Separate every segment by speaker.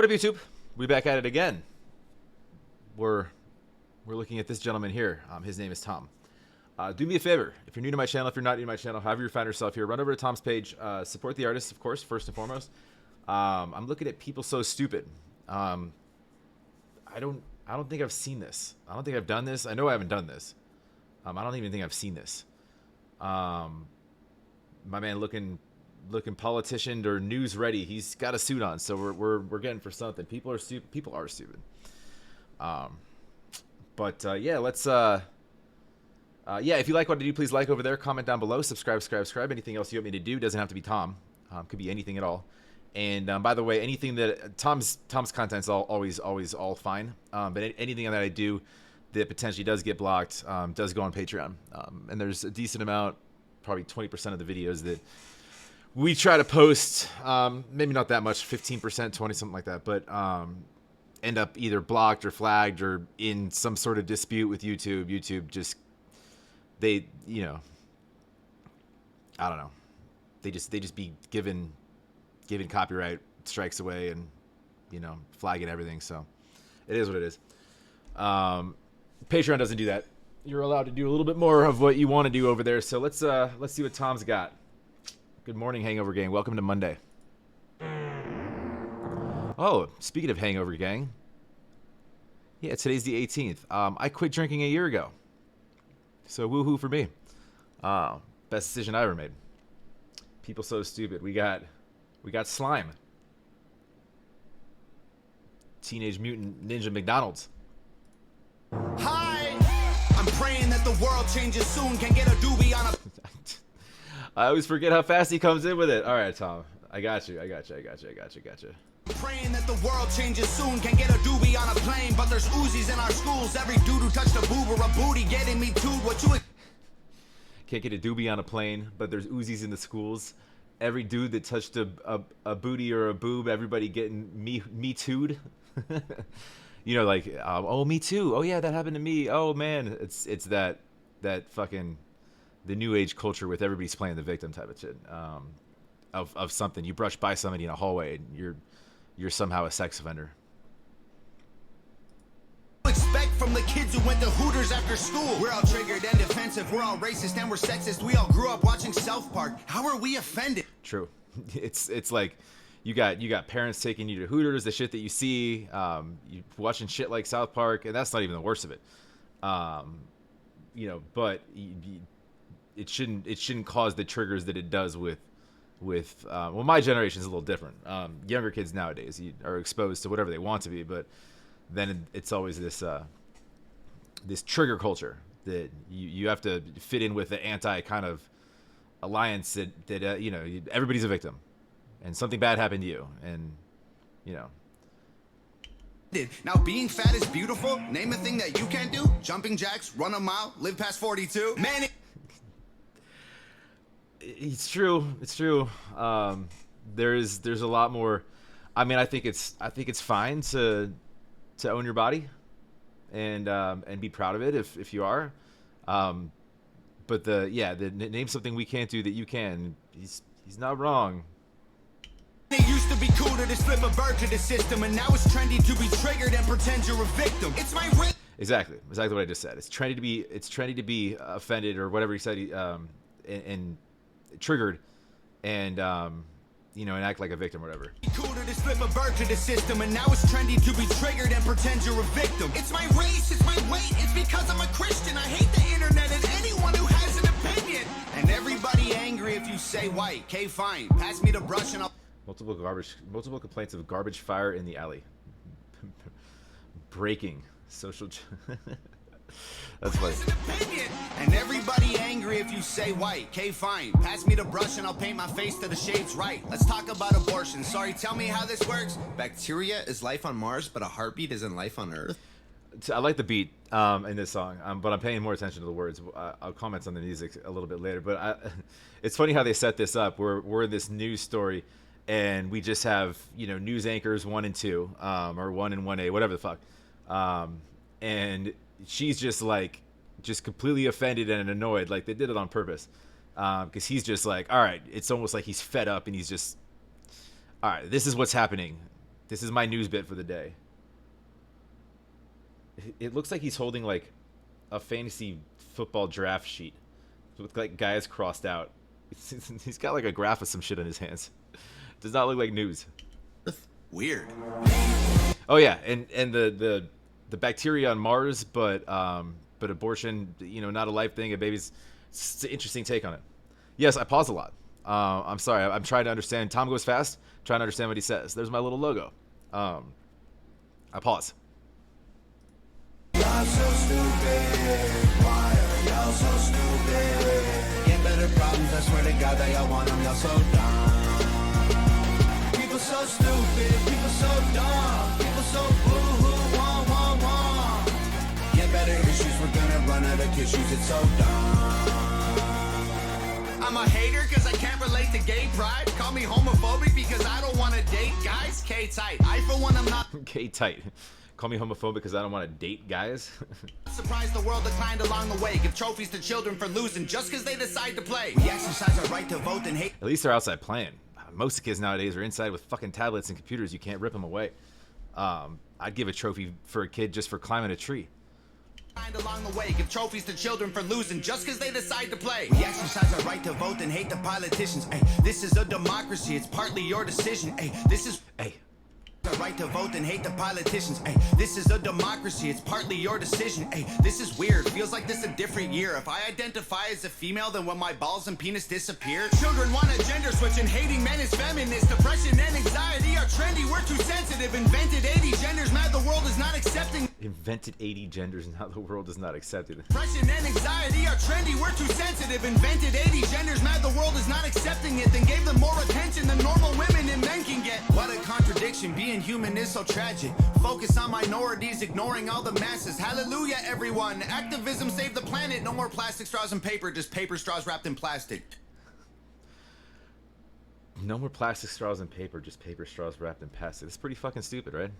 Speaker 1: What up, YouTube? We're back at it again. We're looking at this gentleman here. His name is Tom. Do me a favor. If you're new to my channel, if you're not new to my channel, however you find yourself here, run over to Tom's page. Support the artist, of course, first and foremost. I'm looking at People So Stupid. I don't think I've seen this. I don't think I've done this. I know I haven't done this. I don't even think I've seen this. My man looking politician or news ready. He's got a suit on, so we're getting for something. People are stupid. People are stupid. Yeah, let's yeah, if you like what I do, please like over there, comment down below, subscribe. Anything else you want me to do, doesn't have to be Tom. Could be anything at all. And by the way, anything that Tom's content's always all fine. But anything that I do that potentially does get blocked does go on Patreon. And there's a decent amount, probably 20% of the videos that we try to post, maybe not that much, 15%, 20, something like that, but end up either blocked or flagged or in some sort of dispute with YouTube. YouTube just, they, you know, I don't know. They just be giving copyright strikes away and, you know, flagging everything. So it is what it is. Patreon doesn't do that. You're allowed to do a little bit more of what you want to do over there. So let's see what Tom's got. Good morning, Hangover Gang. Welcome to Monday. Oh, speaking of Hangover Gang. Yeah, today's the 18th. I quit drinking a year ago. So woohoo for me. Best decision I ever made. People So Stupid. We got Slime. Teenage Mutant Ninja MacDonald's.
Speaker 2: Hi! I'm praying that the world changes soon. Can get a doobie on a...
Speaker 1: I always forget how fast he comes in with it. All right, Tom. I got you.
Speaker 2: Praying that the world changes soon. Can get a doobie on a plane, but there's Uzis in our schools. Every dude who touched a boob or a booty getting me too. What you...
Speaker 1: Can't get a doobie on a plane, but there's Uzis in the schools. Every dude that touched a booty or a boob, everybody getting me too'd. You know, like, oh, me too. Oh yeah, that happened to me. Oh man, it's that fucking the new age culture with everybody's playing the victim type of shit. Of something. You brush by somebody in a hallway and you're somehow a sex offender.
Speaker 2: Expect from the kids who went to Hooters after school. We're all triggered and defensive. We're all racist and we're sexist. We all grew up watching South Park. How are we offended?
Speaker 1: True. It's like you got parents taking you to Hooters, the shit that you see, you watching shit like South Park, and that's not even the worst of it. You know, but it shouldn't cause the triggers that it does with well, my generation's a little different. Younger kids nowadays are exposed to whatever they want to be, but then it's always this trigger culture that you have to fit in with the anti kind of alliance that you know, everybody's a victim and something bad happened to you, and you know.
Speaker 2: Now being fat is beautiful. Name a thing that you can't do. Jumping jacks, run a mile, live past 42. Man,
Speaker 1: It's true. There's a lot more. I mean, I think it's fine to own your body and be proud of it if you are. But the name something we can't do that you can. He's not wrong.
Speaker 2: it used to be cool to just flip a bird to the system, and now it's trendy to be triggered and pretend you're a victim. It's my
Speaker 1: Exactly what I just said. It's trendy to be offended or whatever he said. And triggered and you know, and act like a victim or whatever.
Speaker 2: Cool to just flip a bird to the system, and now it's trendy to be triggered and pretend you're a victim. It's my race, it's my weight, it's because I'm a Christian. I hate the internet and anyone who has an opinion. And everybody angry if you say white. Okay, fine. Pass me the brush and I'll...
Speaker 1: Multiple complaints of garbage fire in the alley. Breaking social... That's funny.
Speaker 2: And everybody angry if you say white. Okay, fine. Pass me the brush and I'll paint my face to the shades right. Let's talk about abortion. Sorry, tell me how this works.
Speaker 3: Bacteria is life on Mars, but a heartbeat isn't life on Earth.
Speaker 1: I like the beat in this song, but I'm paying more attention to the words. I'll comment on the music a little bit later. But it's funny how they set this up. We're in this news story, and we just have, you know, news anchors 1 and 2, or 1 and 1A, whatever the fuck, and she's just completely offended and annoyed, like they did it on purpose, because he's just like, all right, it's almost like he's fed up and he's just, all right, this is what's happening. This is my news bit for the day. It looks like he's holding like a fantasy football draft sheet with like guys crossed out. He's got like a graph of some shit on his hands. Does not look like news.
Speaker 3: Weird.
Speaker 1: Oh yeah, and the bacteria on Mars, but abortion, you know, not a life thing. A baby's. It's an interesting take on it. Yes, I pause a lot. I'm sorry. I'm trying to understand. Tom goes fast. Trying to understand what he says. There's my little logo. I pause.
Speaker 2: Y'all so stupid. Why are y'all so stupid? Get better problems. I swear to God that y'all want them. Y'all so dumb. People so stupid. People so dumb. People so boo-hoo. Wah, wah, wah. Get better issues. We're gonna run out of tissues. It's so dumb. I'm a hater because I can't relate to gay pride. Call me homophobic because I don't want to date guys. K-tight. I, for one, I'm not
Speaker 1: K-tight. Call me homophobic because I don't want to date guys.
Speaker 2: surprised the world declined along the way. Give trophies to children for losing just because they decide to play. We exercise our right to vote and hate.
Speaker 1: At least they're outside playing. Most of the kids nowadays are inside with fucking tablets and computers. You can't rip them away. I'd give a trophy for a kid just for climbing a tree.
Speaker 2: Along the way, give trophies to children for losing just because they decide to play. We exercise our right to vote and hate the politicians. Ay, this is a democracy, it's partly your decision. Ay, this is
Speaker 1: Hey,
Speaker 2: the right to vote and hate the politicians. Ay, this is a democracy, it's partly your decision. Ay, this is weird, feels like this a different year. If I identify as a female, then when my balls and penis disappear. Children want a gender switch and hating men is feminist. Depression and anxiety are trendy, we're too sensitive. Invented 80 genders, mad the world is not accepting.
Speaker 1: invented 80 genders, now the world is not accepted.
Speaker 2: Depression and anxiety are trendy, we're too sensitive. Invented 80 genders, mad the world is not accepting it. Then gave them more attention than normal women and men can get. What a contradiction, being human is so tragic. Focus on minorities, ignoring all the masses. Hallelujah, everyone. Activism saved the planet. No more plastic straws and paper, just paper straws wrapped in plastic.
Speaker 1: No more plastic straws and paper, just paper straws wrapped in plastic. That's pretty fucking stupid, right?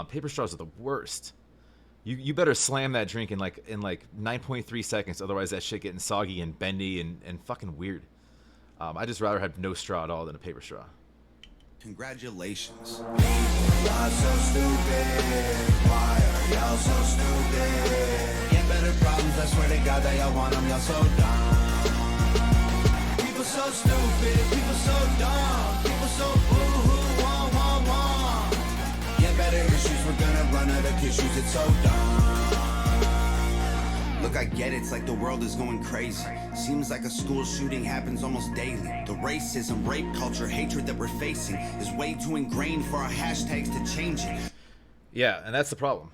Speaker 1: Paper straws are the worst. You better slam that drink in like 9.3 seconds, otherwise that shit getting soggy and bendy and fucking weird. I just rather have no straw at all than a paper straw.
Speaker 3: Congratulations.
Speaker 2: Y'all so stupid. Why are y'all so stupid? Get better problems. I swear to God that y'all want them. Y'all so dumb. People so stupid. People so dumb. People so boo-hoo. Wah, wah, wah. Get better issues. We're gonna run out of tissues. It's so dumb.
Speaker 3: Look, I get it. It's like the world is going crazy. Seems like a school shooting happens almost daily. The racism, rape culture, hatred that we're facing is way too ingrained for our hashtags to change it.
Speaker 1: Yeah, and that's the problem.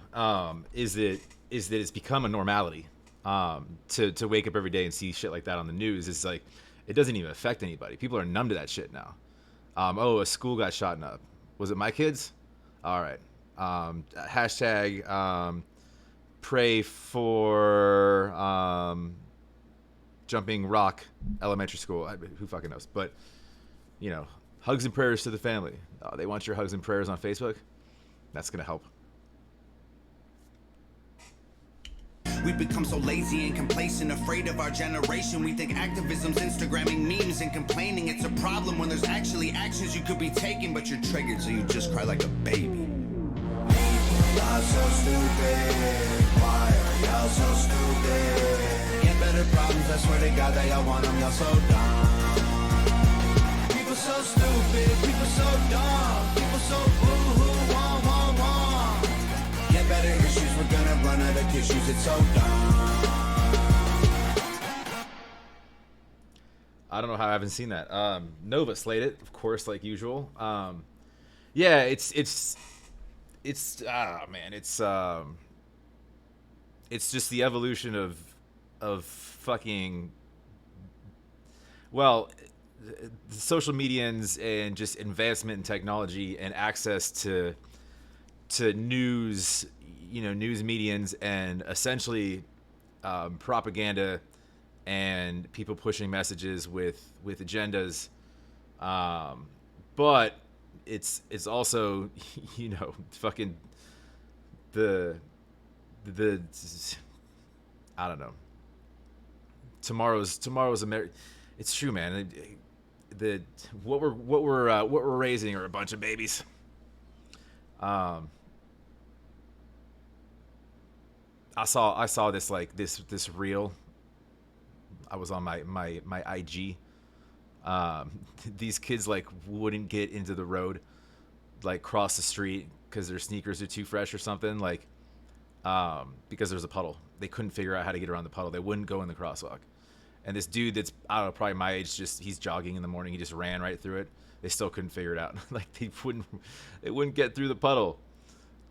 Speaker 1: Is that it's become a normality. To wake up every day and see shit like that on the news. It's like it doesn't even affect anybody. People are numb to that shit now. Oh, a school got shot up. Was it my kids? All right. Hashtag pray for Jumping Rock Elementary School. Who fucking knows? But, you know, hugs and prayers to the family. They want your hugs and prayers on Facebook. That's going to help.
Speaker 3: We've become so lazy and complacent, afraid of our generation. We think activism's Instagramming memes and complaining. It's a problem when there's actually actions you could be taking, but you're triggered, so you just cry like a baby.
Speaker 2: Y'all so stupid. Why are y'all so stupid? Get better problems. I swear to God that y'all want them. Y'all so dumb. People so stupid. People so dumb. People so boo-hoo. Wah, wah, wah. Get better issues. We're gonna run out of tissues. It's so dumb.
Speaker 1: I don't know how I haven't seen that. Nova slayed it, of course, like usual. Yeah, it's just the evolution of fucking, well, the social medians and just advancement in technology and access to news, news medians and essentially propaganda and people pushing messages with agendas. But it's also, fucking the I don't know. Tomorrow's America. It's true, man. What we're raising are a bunch of babies. Um, I saw this like this reel. I was on my IG. These kids like wouldn't get into the road, like cross the street because their sneakers are too fresh or something. Like, because there's a puddle. They couldn't figure out how to get around the puddle. They wouldn't go in the crosswalk. And this dude that's, I don't know, probably my age, he's jogging in the morning. He just ran right through it. They still couldn't figure it out. Like they wouldn't get through the puddle.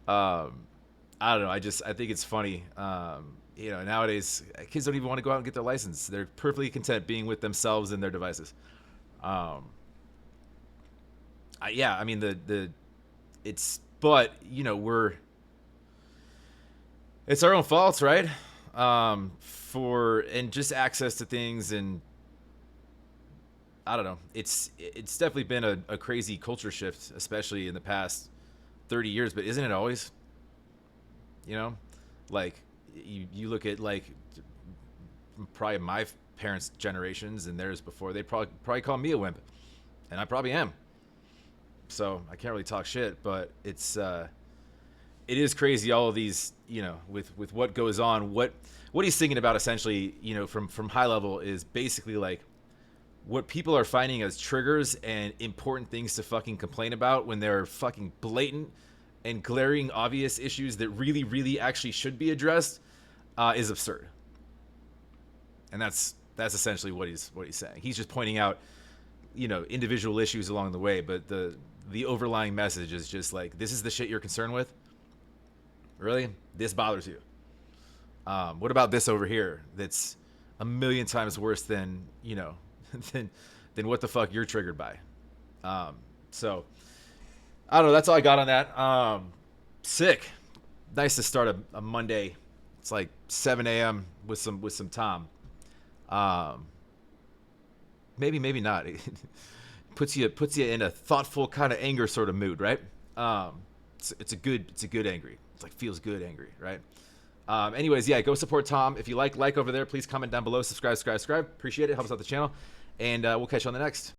Speaker 1: I don't know. I think it's funny. Nowadays kids don't even want to go out and get their license. They're perfectly content being with themselves and their devices. Yeah, I mean but it's our own faults, right? And just access to things, and I don't know. It's definitely been a crazy culture shift, especially in the past 30 years. But isn't it always? Like you look at like probably my parents' generations and theirs before. They probably call me a wimp, and I probably am. So I can't really talk shit, but it is crazy. All of these, with what goes on, what he's thinking about essentially, from high level is basically like what people are finding as triggers and important things to fucking complain about when they're fucking blatant and glaring obvious issues that really, really actually should be addressed, is absurd. And that's essentially what he's saying. He's just pointing out, individual issues along the way, but the overlying message is just like, this is the shit you're concerned with? Really? This bothers you? What about this over here that's a million times worse than, than what the fuck you're triggered by? So I don't know. That's all I got on that. Sick. Nice to start a Monday. It's like 7 a.m. with some Tom. Maybe not. It puts you in a thoughtful kind of anger sort of mood, right? It's a good angry. It's like feels good angry, right? Anyways, yeah, go support Tom. If you like over there, please comment down below, subscribe. Appreciate it. Helps out the channel. And we'll catch you on the next.